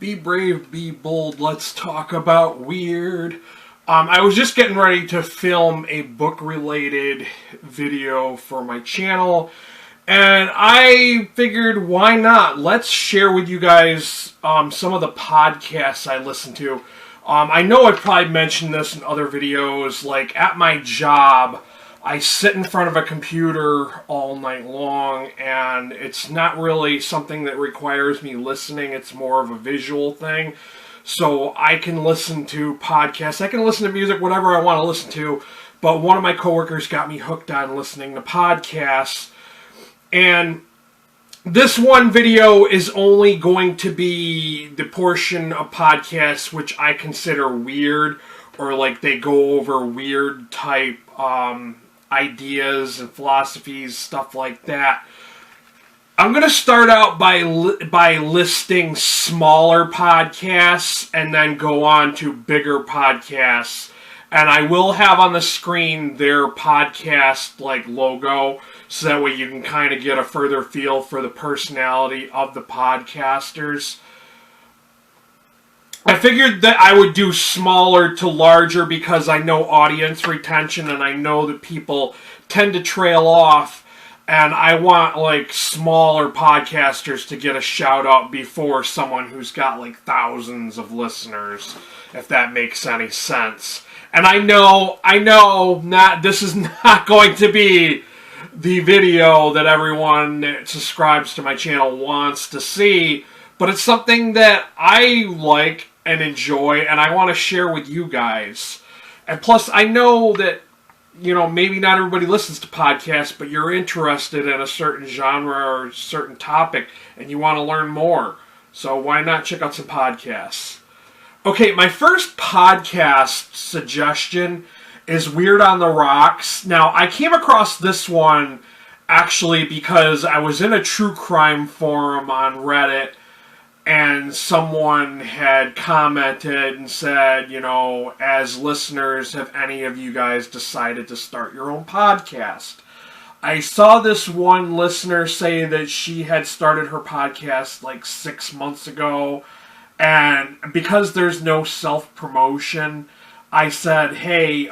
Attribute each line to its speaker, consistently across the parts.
Speaker 1: Be brave, be bold, let's talk about weird. I was just getting ready to film a book-related video for my channel, and I figured, why not? Let's share with you guys some of the podcasts I listen to. I know I've probably mentioned this in other videos, like at my job, I sit in front of a computer all night long, and it's not really something that requires me listening. It's more of a visual thing. So I can listen to podcasts. I can listen to music, whatever I want to listen to. But one of my coworkers got me hooked on listening to podcasts. And this one video is only going to be the portion of podcasts which I consider weird, or like they go over weird type ideas and philosophies, stuff like that. I'm going to start out by listing smaller podcasts and then go on to bigger podcasts. And I will have on the screen their podcast like logo, so that way you can kind of get a further feel for the personality of the podcasters. I figured that I would do smaller to larger because I know audience retention and I know that people tend to trail off, and I want like smaller podcasters to get a shout out before someone who's got like thousands of listeners, if that makes any sense. And I know this is not going to be the video that everyone that subscribes to my channel wants to see, but it's something that I like and enjoy, and I want to share with you guys. And plus, I know that, maybe not everybody listens to podcasts, but you're interested in a certain genre or a certain topic, and you want to learn more. So why not check out some podcasts? Okay, my first podcast suggestion is Weird on the Rocks. Now, I came across this one actually because I was in a true crime forum on Reddit, and someone had commented and said, as listeners, have any of you guys decided to start your own podcast? I saw this one listener say that she had started her podcast like 6 months ago, and because there's no self-promotion, I said, hey,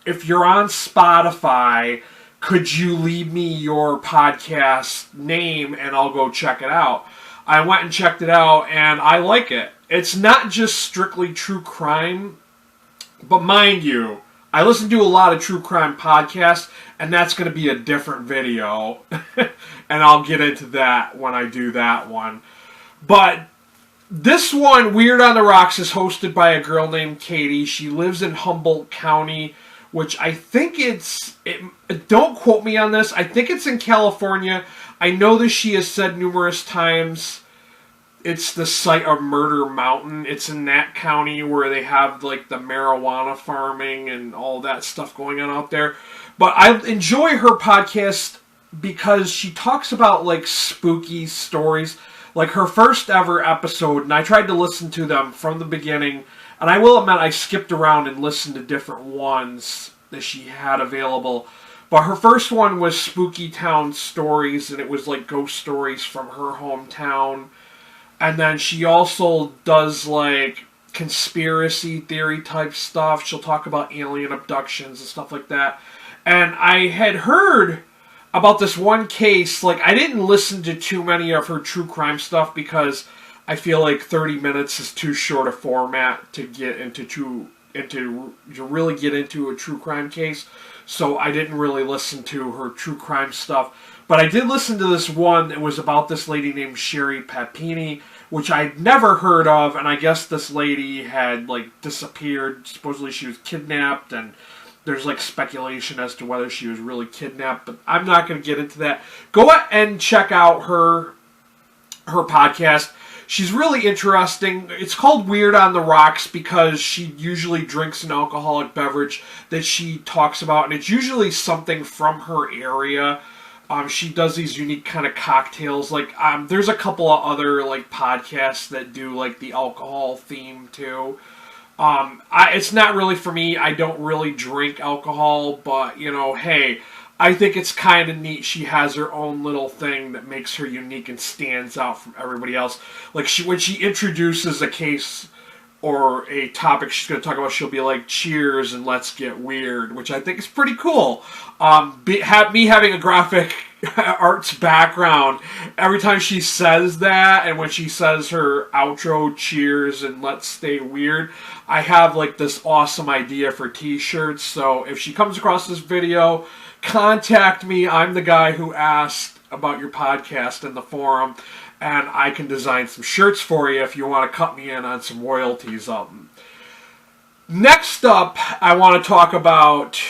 Speaker 1: if you're on Spotify, could you leave me your podcast name and I'll go check it out? I went and checked it out, and I like it. It's not just strictly true crime, but mind you, I listen to a lot of true crime podcasts, and that's going to be a different video, and I'll get into that when I do that one. But this one, Weird on the Rocks, is hosted by a girl named Katie. She lives in Humboldt County, which I think don't quote me on this, I think it's in California. I know that she has said numerous times it's the site of Murder Mountain. It's in that county where they have like the marijuana farming and all that stuff going on out there. But I enjoy her podcast because she talks about like spooky stories. Like her first ever episode, and I tried to listen to them from the beginning, and I will admit I skipped around and listened to different ones that she had available. But her first one was Spooky Town Stories, and it was like ghost stories from her hometown. And then she also does like conspiracy theory type stuff. She'll talk about alien abductions and stuff like that. And I had heard about this one case. Like, I didn't listen to too many of her true crime stuff because I feel like 30 minutes is too short a format to get to really get into a true crime case. So I didn't really listen to her true crime stuff. But I did listen to this one that was about this lady named Sherry Papini, which I'd never heard of, and I guess this lady had like disappeared. Supposedly she was kidnapped, and there's like speculation as to whether she was really kidnapped, but I'm not going to get into that. Go and check out her podcast. She's really interesting. It's called Weird on the Rocks because she usually drinks an alcoholic beverage that she talks about, and it's usually something from her area. She does these unique kind of cocktails. Like, there's a couple of other like podcasts that do like the alcohol theme too. It's not really for me. I don't really drink alcohol, but hey, I think it's kind of neat. She has her own little thing that makes her unique and stands out from everybody else. Like when she introduces a case or a topic she's going to talk about, she'll be like, cheers and let's get weird, which I think is pretty cool. Me having a graphic arts background, every time she says that, and when she says her outro, cheers and let's stay weird, I have like this awesome idea for t-shirts. So if she comes across this video, contact me. I'm the guy who asked about your podcast in the forum, and I can design some shirts for you if you want to cut me in on some royalties of them. Next up, I want to talk about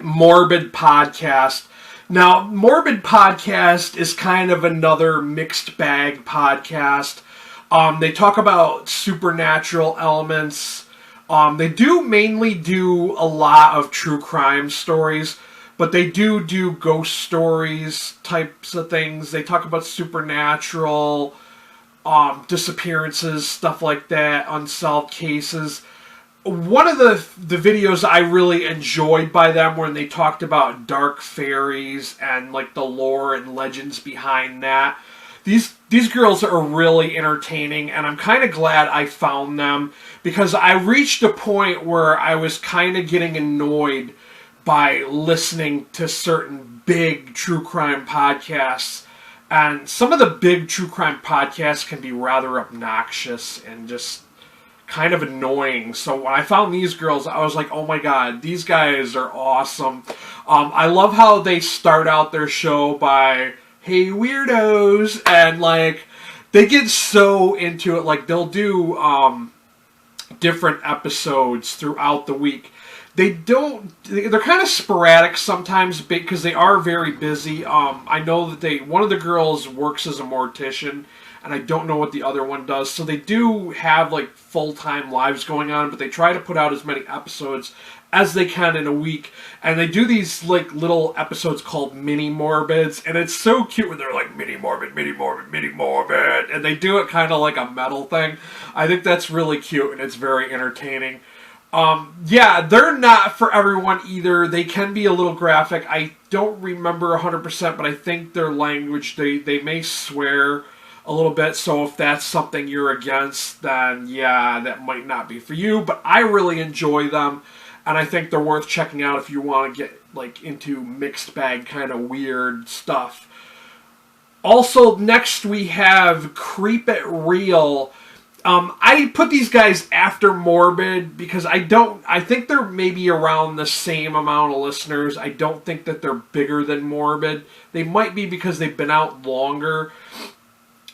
Speaker 1: Morbid Podcast. Now, Morbid Podcast is kind of another mixed bag podcast. They talk about supernatural elements. They do mainly do a lot of true crime stories, but they do ghost stories types of things. They talk about supernatural disappearances, stuff like that, unsolved cases. One of the videos I really enjoyed by them when they talked about dark fairies and like the lore and legends behind that. These girls are really entertaining, and I'm kind of glad I found them, because I reached a point where I was kind of getting annoyed by listening to certain big true crime podcasts. And some of the big true crime podcasts can be rather obnoxious and just kind of annoying. So when I found these girls, I was like, oh my god, these guys are awesome. I love how they start out their show by, hey weirdos, and like they get so into it. Like they'll do different episodes throughout the week. They're kind of sporadic sometimes because they are very busy. I know that one of the girls works as a mortician, and I don't know what the other one does. So they do have like full-time lives going on, but they try to put out as many episodes as they can in a week. And they do these like little episodes called mini morbids, and it's so cute when they're like mini morbid, mini morbid, mini morbid, and they do it kind of like a metal thing. I think that's really cute, and it's very entertaining. Yeah, they're not for everyone either. They can be a little graphic. I don't remember 100%, but I think their language, they may swear a little bit. So if that's something you're against, then yeah, that might not be for you. But I really enjoy them, and I think they're worth checking out if you want to get like into mixed bag kind of weird stuff. Also, next we have Creep It Real. I put these guys after Morbid because I think they're maybe around the same amount of listeners. I don't think that they're bigger than Morbid. They might be because they've been out longer.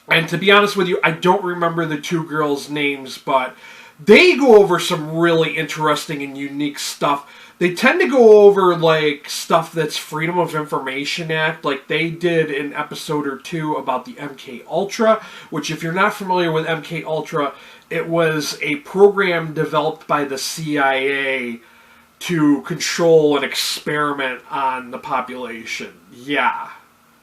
Speaker 1: And to be honest with you, I don't remember the two girls' names, but they go over some really interesting and unique stuff. They tend to go over like stuff that's Freedom of Information Act, like they did an episode or two about the MK Ultra, which if you're not familiar with MK Ultra, it was a program developed by the CIA to control and experiment on the population. Yeah.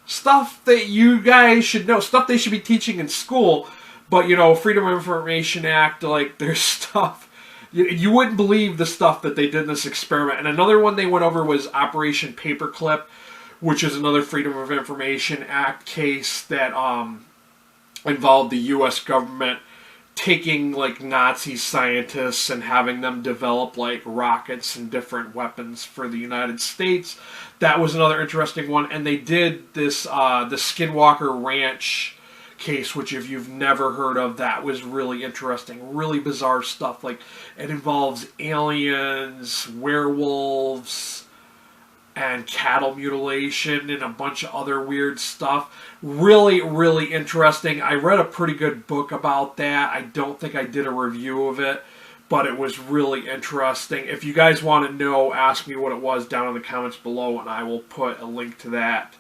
Speaker 1: Stuff that you guys should know, stuff they should be teaching in school, but you know, Freedom of Information Act, like there's stuff. You wouldn't believe the stuff that they did in this experiment. And another one they went over was Operation Paperclip, which is another Freedom of Information Act case that involved the U.S. government taking like Nazi scientists and having them develop like rockets and different weapons for the United States. That was another interesting one. And they did this, the Skinwalker Ranch case, which if you've never heard of, that was really interesting. Really bizarre stuff. Like it involves aliens, werewolves, and cattle mutilation and a bunch of other weird stuff. Really, really interesting. I read a pretty good book about that. I don't think I did a review of it, but it was really interesting. If you guys want to know, ask me what it was down in the comments below, and I will put a link to that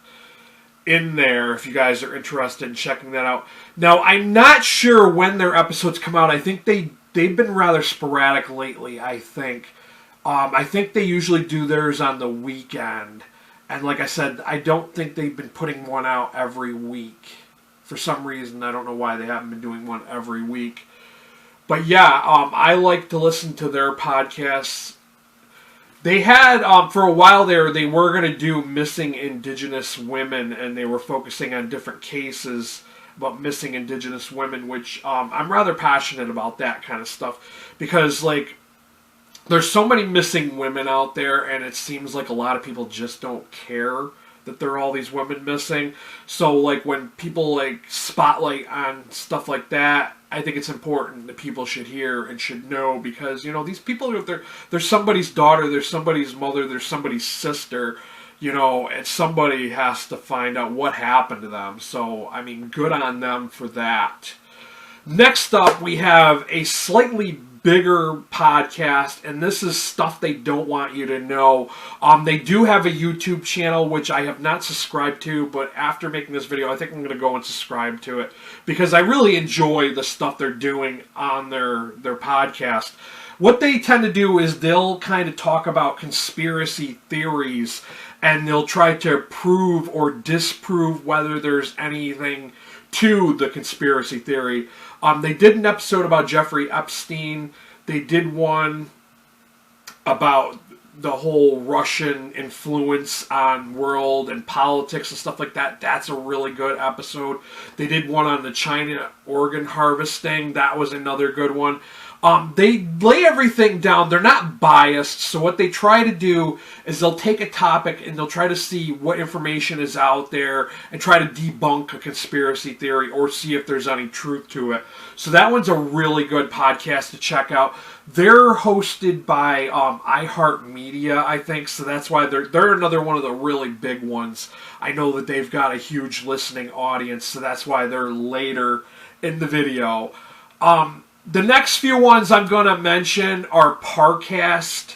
Speaker 1: in there if you guys are interested in checking that out. Now, I'm not sure when their episodes come out. I think they've been rather sporadic lately, I think. I think they usually do theirs on the weekend. And like I said, I don't think they've been putting one out every week. For some reason, I don't know why they haven't been doing one every week. But yeah, I like to listen to their podcasts. They had, for a while there, they were going to do missing Indigenous women, and they were focusing on different cases about missing Indigenous women, which I'm rather passionate about that kind of stuff, because, like, there's so many missing women out there, and it seems like a lot of people just don't care that there are all these women missing. So, like, when people, like, spotlight on stuff like that, I think it's important that people should hear and should know, because, you know, these people, they're somebody's daughter, they're somebody's mother, they're somebody's sister, you know, and somebody has to find out what happened to them. So, I mean, good on them for that. Next up, we have a slightly bigger podcast, and this is stuff they don't want you to know. They do have a YouTube channel, which I have not subscribed to, but after making this video, I think I'm going to go and subscribe to it, because I really enjoy the stuff they're doing on their podcast. What they tend to do is they'll kind of talk about conspiracy theories, and they'll try to prove or disprove whether there's anything to the conspiracy theory. They did an episode about Jeffrey Epstein. They did one about the whole Russian influence on world and politics and stuff like that. That's a really good episode. They did one on the China organ harvesting. That was another good one. They lay everything down. They're not biased, so what they try to do is they'll take a topic and they'll try to see what information is out there and try to debunk a conspiracy theory or see if there's any truth to it. So that one's a really good podcast to check out. They're hosted by iHeartMedia, I think, so that's why they're another one of the really big ones. I know that they've got a huge listening audience, so that's why they're later in the video. The next few ones I'm going to mention are Parcast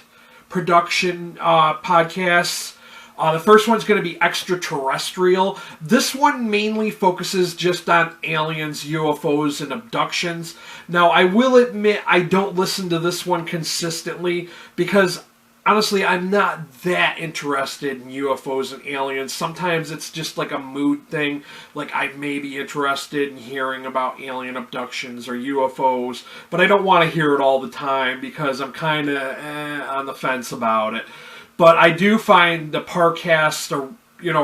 Speaker 1: production podcasts. The first one's going to be Extraterrestrial. This one mainly focuses just on aliens, UFOs, and abductions. Now, I will admit I don't listen to this one consistently because, honestly, I'm not that interested in UFOs and aliens. Sometimes it's just like a mood thing. Like, I may be interested in hearing about alien abductions or UFOs, but I don't want to hear it all the time because I'm kind of on the fence about it. But I do find the Parcast or,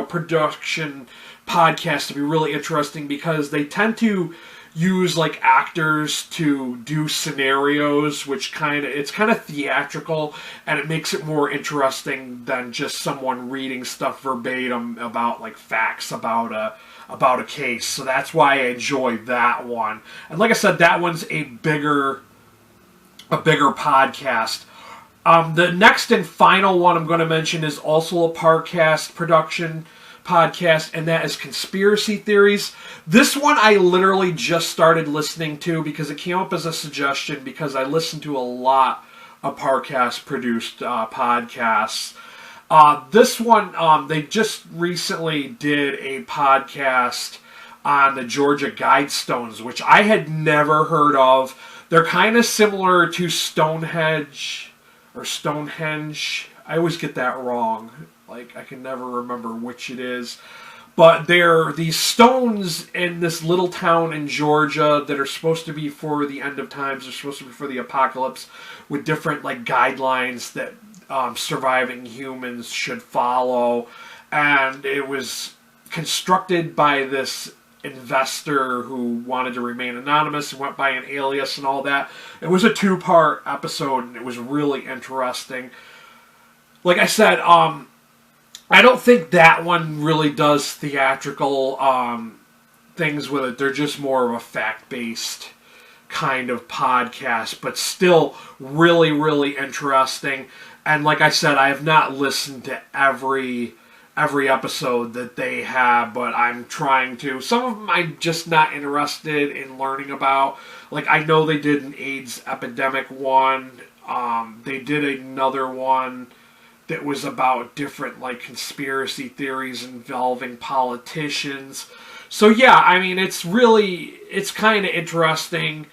Speaker 1: production podcast to be really interesting because they tend to use like actors to do scenarios, which it's kind of theatrical, and it makes it more interesting than just someone reading stuff verbatim about like facts about a case. So that's why I enjoy that one. And like I said, that one's a bigger podcast. The next and final one I'm going to mention is also a Parcast production podcast, and that is Conspiracy Theories. This one I literally just started listening to because it came up as a suggestion because I listen to a lot of Parcast produced podcasts. This one, they just recently did a podcast on the Georgia Guidestones, which I had never heard of. They're kind of similar to Stonehenge. I always get that wrong. Like, I can never remember which it is. But they're these stones in this little town in Georgia that are supposed to be for the end of times. They're supposed to be for the apocalypse with different, like, guidelines that surviving humans should follow. And it was constructed by this investor who wanted to remain anonymous and went by an alias and all that. It was a 2-part episode, and it was really interesting. Like I said, I don't think that one really does theatrical things with it. They're just more of a fact-based kind of podcast, but still really, really interesting. And like I said, I have not listened to every episode that they have, but I'm trying to. Some of them I'm just not interested in learning about. Like, I know they did an AIDS epidemic one. They did another one that was about different, like, conspiracy theories involving politicians. So, yeah, I mean, it's kind of interesting.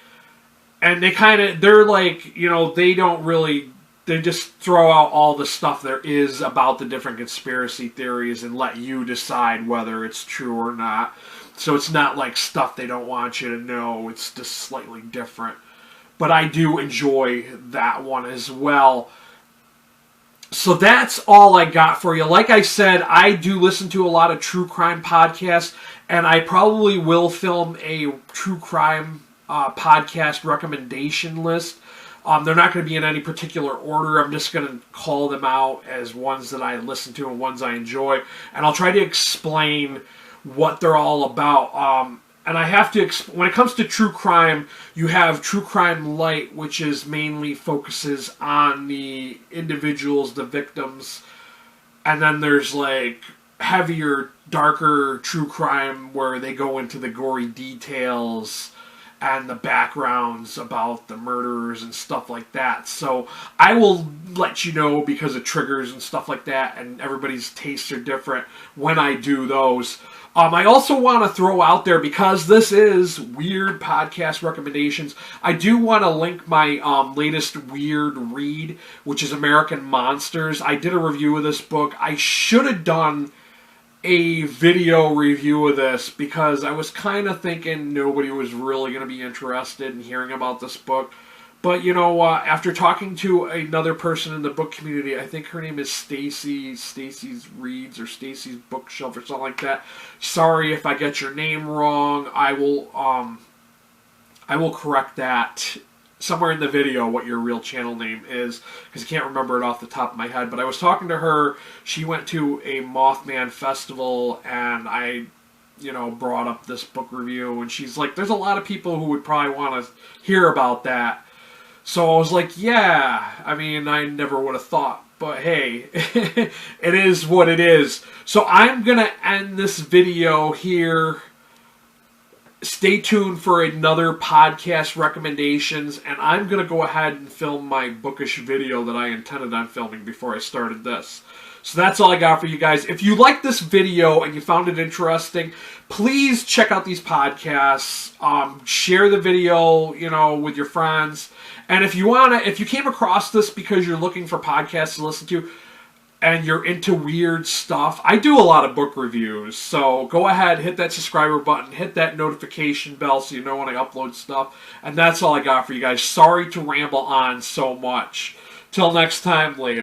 Speaker 1: And they're like, they just throw out all the stuff there is about the different conspiracy theories and let you decide whether it's true or not. So it's not like stuff they don't want you to know. It's just slightly different. But I do enjoy that one as well. So that's all I got for you. Like I said, I do listen to a lot of true crime podcasts, and I probably will film a true crime podcast recommendation list. They're not going to be in any particular order. I'm just going to call them out as ones that I listen to and ones I enjoy, and I'll try to explain what they're all about. And I have to, when it comes to true crime, you have True Crime Light, which is mainly focuses on the individuals, the victims. And then there's like heavier, darker true crime where they go into the gory details and the backgrounds about the murderers and stuff like that. So I will let you know, because of triggers and stuff like that, and everybody's tastes are different when I do those. I also want to throw out there, because this is weird podcast recommendations, I do want to link my latest weird read, which is American Monsters. I did a review of this book. I should have done a video review of this, because I was kind of thinking nobody was really going to be interested in hearing about this book. But you know, after talking to another person in the book community, I think her name is Stacy's Reads or Stacy's Bookshelf or something like that. Sorry if I get your name wrong. I will correct that somewhere in the video, what your real channel name is, because I can't remember it off the top of my head. But I was talking to her. She went to a Mothman festival, and I, brought up this book review, and she's like, "There's a lot of people who would probably want to hear about that." So I was like, yeah, I mean, I never would have thought, but hey, it is what it is. So I'm going to end this video here. Stay tuned for another podcast recommendations, and I'm going to go ahead and film my bookish video that I intended on filming before I started this. So that's all I got for you guys. If you liked this video and you found it interesting, please check out these podcasts. Share the video, with your friends. And if you came across this because you're looking for podcasts to listen to, and you're into weird stuff, I do a lot of book reviews. So go ahead, hit that subscriber button, hit that notification bell so you know when I upload stuff. And that's all I got for you guys. Sorry to ramble on so much. Till next time, later.